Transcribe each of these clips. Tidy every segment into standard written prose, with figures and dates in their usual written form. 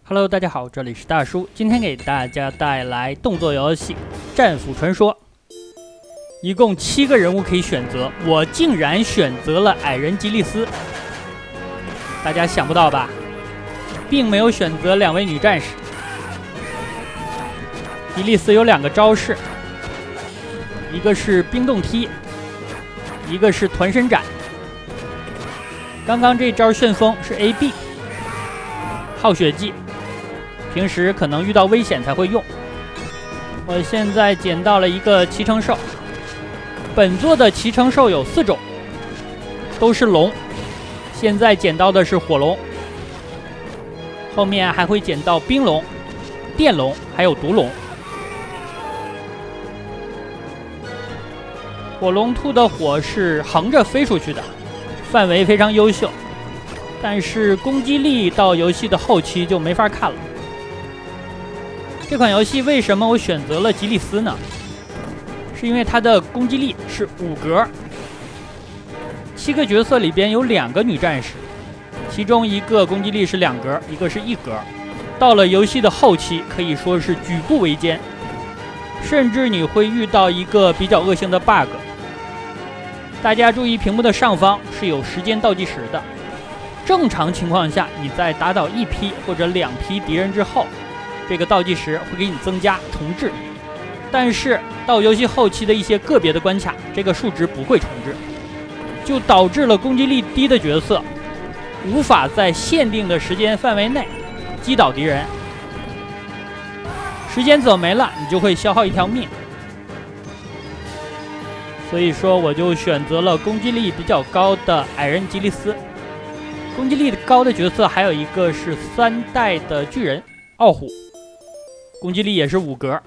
Hello， 大家好，这里是大叔，今天给大家带来动作游戏《战斧传说》。一共7个人物可以选择，我竟然选择了矮人吉利斯。大家想不到吧？并没有选择2位女战士。吉利斯有2个招式，一个是冰冻踢，一个是团身斩。刚刚这招旋风是 AB， 耗血技。平时可能遇到危险才会用。我现在捡到了一个骑乘兽，本作的骑乘兽有4种，都是龙。现在捡到的是火龙，后面还会捡到冰龙、电龙，还有毒龙。火龙吐的火是横着飞出去的，范围非常优秀，但是攻击力到游戏的后期就没法看了。这款游戏为什么我选择了吉利斯呢？是因为它的攻击力是5格，7个角色里边有2个女战士，其中一个攻击力是2格，一个是1格。到了游戏的后期，可以说是举步维艰，甚至你会遇到一个比较恶性的 bug。大家注意，屏幕的上方是有时间倒计时的。正常情况下，你在打倒1批或者2批敌人之后，这个倒计时会给你增加重置，但是到游戏后期的一些个别的关卡，这个数值不会重置，就导致了攻击力低的角色无法在限定的时间范围内击倒敌人，时间走没了，你就会消耗1条命。所以说我就选择了攻击力比较高的矮人吉利斯。攻击力高的角色还有一个是3代的巨人傲虎，攻击力也是5格，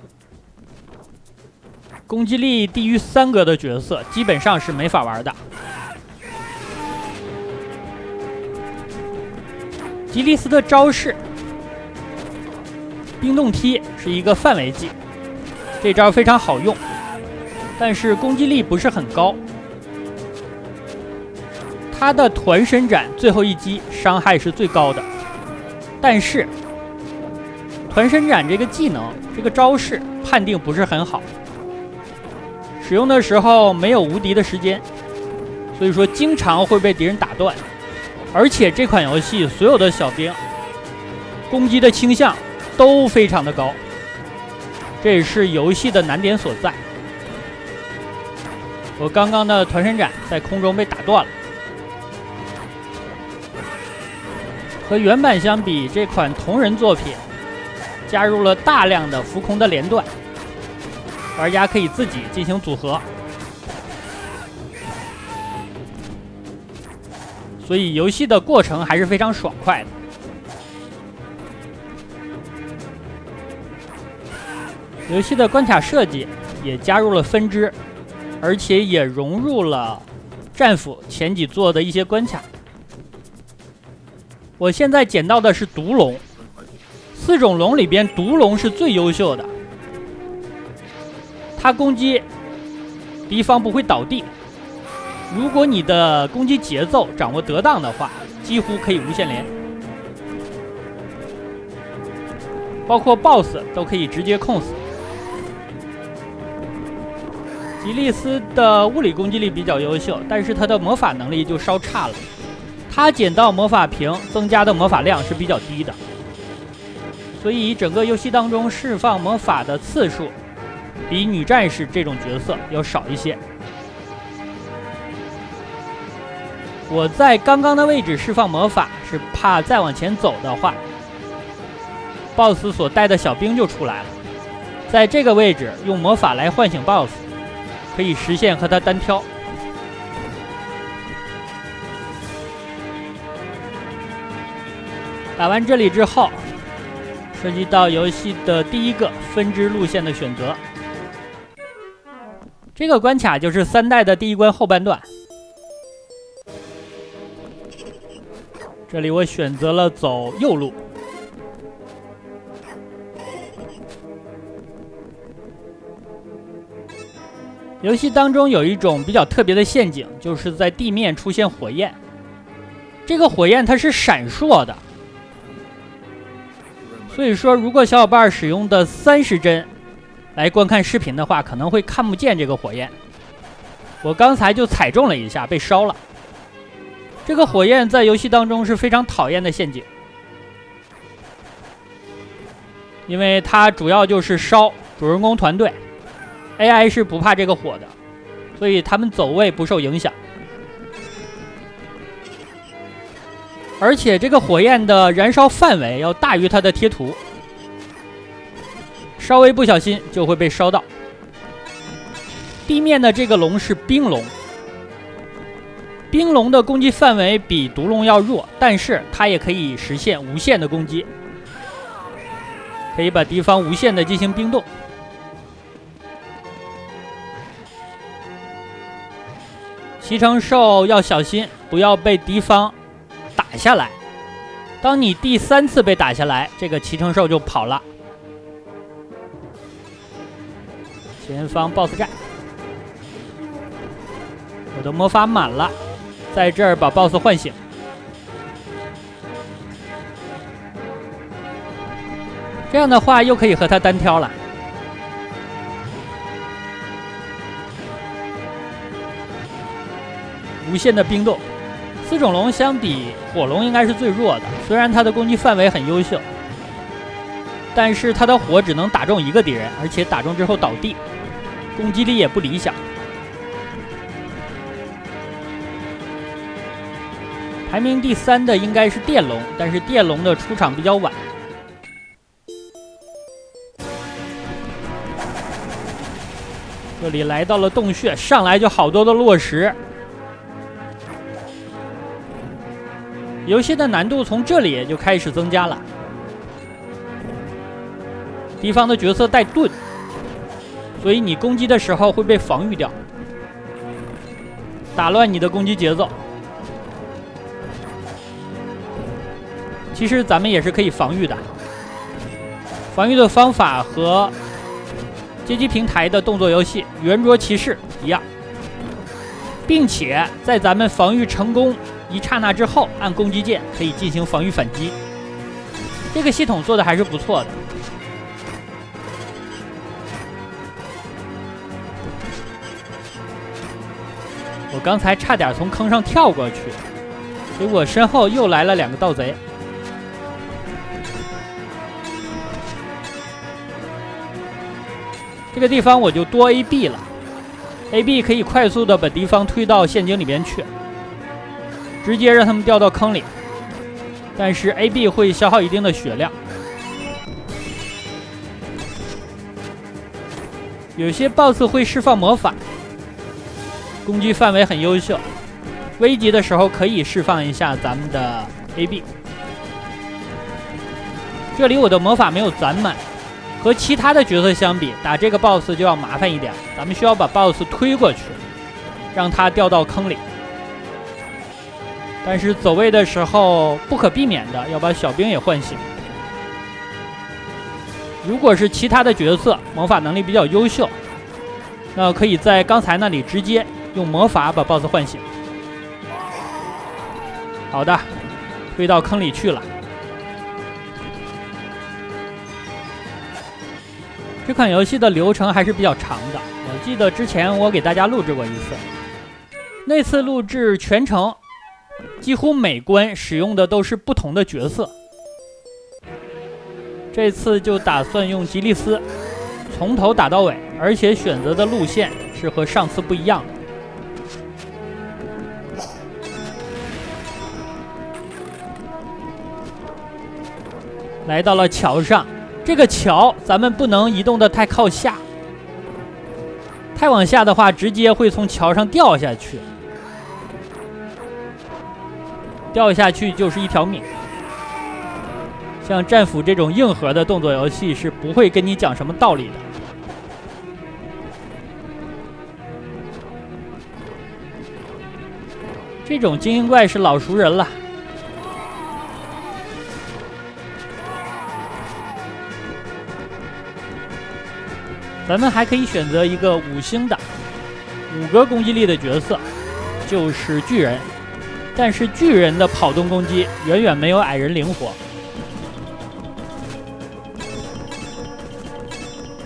攻击力低于3格的角色基本上是没法玩的。吉利斯的招式冰冻踢是一个范围技，这招非常好用，但是攻击力不是很高。他的团身斩最后一击伤害是最高的，但是团身斩这个技能，这个招式判定不是很好，使用的时候没有无敌的时间，所以说经常会被敌人打断。而且这款游戏所有的小兵攻击的倾向都非常的高，这也是游戏的难点所在。我刚刚的团身斩在空中被打断了。和原版相比，这款同人作品加入了大量的浮空的连段，玩家可以自己进行组合，所以游戏的过程还是非常爽快的。游戏的关卡设计也加入了分支，而且也融入了战斧前几座的一些关卡。我现在捡到的是毒龙，4种龙里边毒龙是最优秀的，它攻击敌方不会倒地，如果你的攻击节奏掌握得当的话，几乎可以无限连，包括 BOSS 都可以直接控死。吉利斯的物理攻击力比较优秀，但是他的魔法能力就稍差了，他捡到魔法瓶增加的魔法量是比较低的，所以整个游戏当中释放魔法的次数比女战士这种角色要少一些。我在刚刚的位置释放魔法，是怕再往前走的话 BOSS 所带的小兵就出来了，在这个位置用魔法来唤醒 BOSS， 可以实现和他单挑。打完这里之后，涉及到游戏的第一个分支路线的选择。这个关卡就是3代的第1关后半段。这里我选择了走右路。游戏当中有一种比较特别的陷阱，就是在地面出现火焰。这个火焰它是闪烁的，所以说，如果小伙伴使用的30帧来观看视频的话，可能会看不见这个火焰。我刚才就踩中了一下，被烧了。这个火焰在游戏当中是非常讨厌的陷阱，因为它主要就是烧主人公团队 ，AI 是不怕这个火的，所以他们走位不受影响。而且这个火焰的燃烧范围要大于它的贴图，稍微不小心就会被烧到。地面的这个龙是冰龙，冰龙的攻击范围比毒龙要弱，但是它也可以实现无限的攻击，可以把敌方无限的进行冰冻。骑乘兽要小心，不要被敌方打下来。当你第3次被打下来，这个骑乘兽就跑了。前方 BOSS 战，我的魔法满了，在这儿把 BOSS 唤醒。这样的话又可以和他单挑了。无限的冰冻。4种龙相比火龙应该是最弱的，虽然它的攻击范围很优秀，但是它的火只能打中1个敌人，而且打中之后倒地，攻击力也不理想。排名第3的应该是电龙，但是电龙的出场比较晚。这里来到了洞穴，上来就好多的落石。游戏的难度从这里就开始增加了。敌方的角色带盾，所以你攻击的时候会被防御掉，打乱你的攻击节奏。其实咱们也是可以防御的，防御的方法和街机平台的动作游戏《圆桌骑士》一样，并且在咱们防御成功一刹那之后，按攻击键可以进行防御反击。这个系统做的还是不错的。我刚才差点从坑上跳过去，结果身后又来了2个盗贼。这个地方我就多 AB 了 ，AB 可以快速的把敌方推到陷阱里边去。直接让他们掉到坑里，但是 AB 会消耗一定的血量。有些 BOSS 会释放魔法，攻击范围很优秀，危急的时候可以释放一下咱们的 AB。这里我的魔法没有攒满，和其他的角色相比，打这个 BOSS 就要麻烦一点，咱们需要把 BOSS 推过去，让他掉到坑里。但是走位的时候不可避免的要把小兵也唤醒。如果是其他的角色魔法能力比较优秀，那可以在刚才那里直接用魔法把 BOSS 唤醒。好的，推到坑里去了。这款游戏的流程还是比较长的，我记得之前我给大家录制过一次，那次录制全程几乎每关使用的都是不同的角色，这次就打算用吉利斯从头打到尾，而且选择的路线是和上次不一样的。来到了桥上，这个桥咱们不能移动的太靠下，太往下的话直接会从桥上掉下去，掉下去就是一条命。像战斧这种硬核的动作游戏是不会跟你讲什么道理的。这种精英怪是老熟人了。咱们还可以选择一个5星的5个攻击力的角色，就是巨人。但是巨人的跑动攻击远远没有矮人灵活。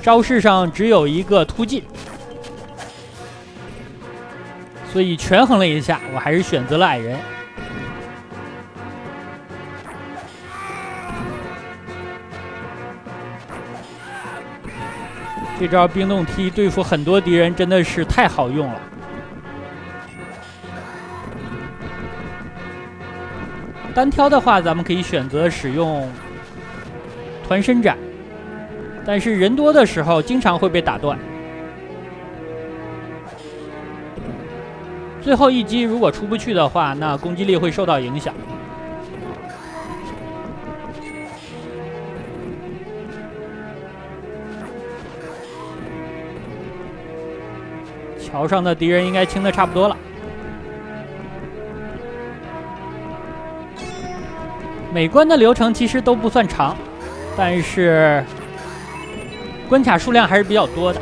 招式上只有一个突进，所以权衡了一下，我还是选择了矮人。这招冰冻踢对付很多敌人真的是太好用了。单挑的话，咱们可以选择使用团身斩，但是人多的时候经常会被打断。最后一击如果出不去的话，那攻击力会受到影响。桥上的敌人应该清的差不多了。每关的流程其实都不算长，但是关卡数量还是比较多的，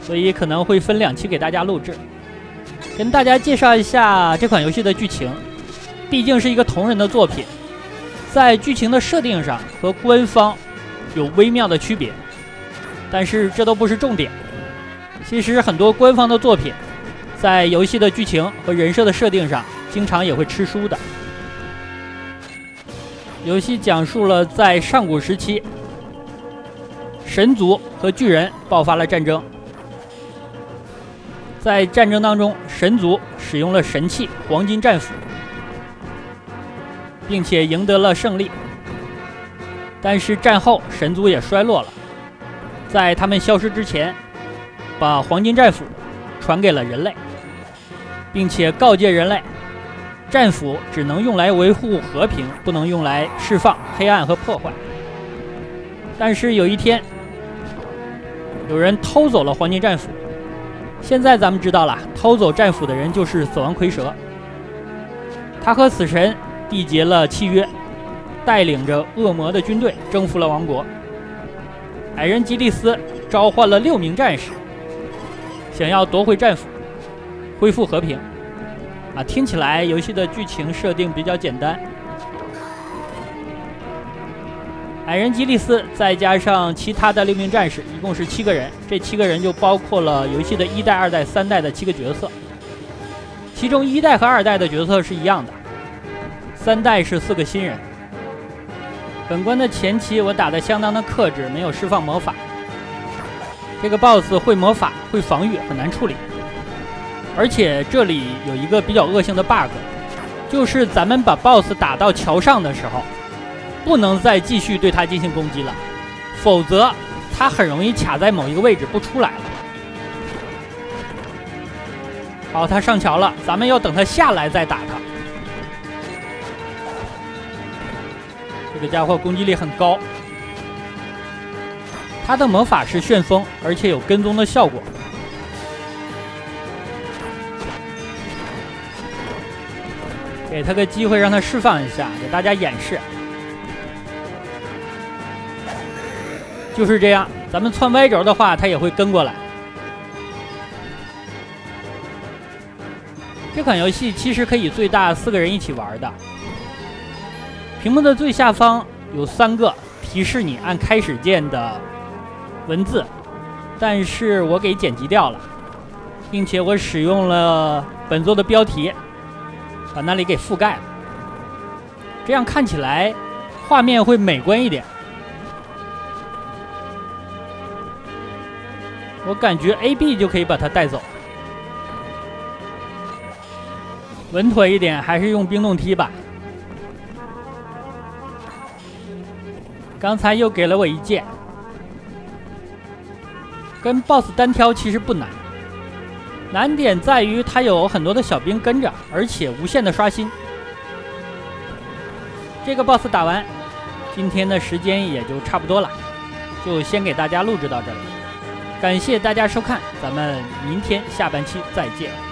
所以可能会分2期给大家录制，跟大家介绍一下这款游戏的剧情。毕竟是一个同人的作品，在剧情的设定上和官方有微妙的区别，但是这都不是重点。其实很多官方的作品在游戏的剧情和人设的设定上经常也会吃书的。游戏讲述了在上古时期，神族和巨人爆发了战争。在战争当中，神族使用了神器黄金战斧，并且赢得了胜利。但是战后神族也衰落了，在他们消失之前，把黄金战斧传给了人类，并且告诫人类，战斧只能用来维护和平，不能用来释放黑暗和破坏。但是有一天，有人偷走了黄金战斧。现在咱们知道了，偷走战斧的人就是死亡蝰蛇。他和死神缔结了契约，带领着恶魔的军队征服了王国。矮人吉利斯召唤了6名战士，想要夺回战斧，恢复和平。听起来游戏的剧情设定比较简单。矮人吉利斯再加上其他的6名战士，一共是7个人。这7个人就包括了游戏的1代、2代、3代的7个角色，其中1代和2代的角色是一样的，3代是4个新人。本关的前期我打得相当的克制，没有释放魔法。这个 BOSS 会魔法，会防御，很难处理。而且这里有一个比较恶性的 bug， 就是咱们把 BOSS 打到桥上的时候，不能再继续对他进行攻击了，否则他很容易卡在某一个位置不出来了。好，他上桥了，咱们要等他下来再打他。这个家伙攻击力很高，他的魔法是旋风，而且有跟踪的效果。给他个机会让他释放一下，给大家演示。就是这样，咱们窜歪轴的话，他也会跟过来。这款游戏其实可以最大4个人一起玩的。屏幕的最下方有3个提示你按开始键的文字，但是我给剪辑掉了，并且我使用了本作的标题，把那里给覆盖了，这样看起来画面会美观一点。我感觉 AB 就可以把它带走。稳妥一点，还是用冰冻踢吧。刚才又给了我一剑。跟 BOSS 单挑其实不难，难点在于它有很多的小兵跟着，而且无限的刷新。这个 BOSS 打完，今天的时间也就差不多了，就先给大家录制到这里。感谢大家收看，咱们明天下半期再见。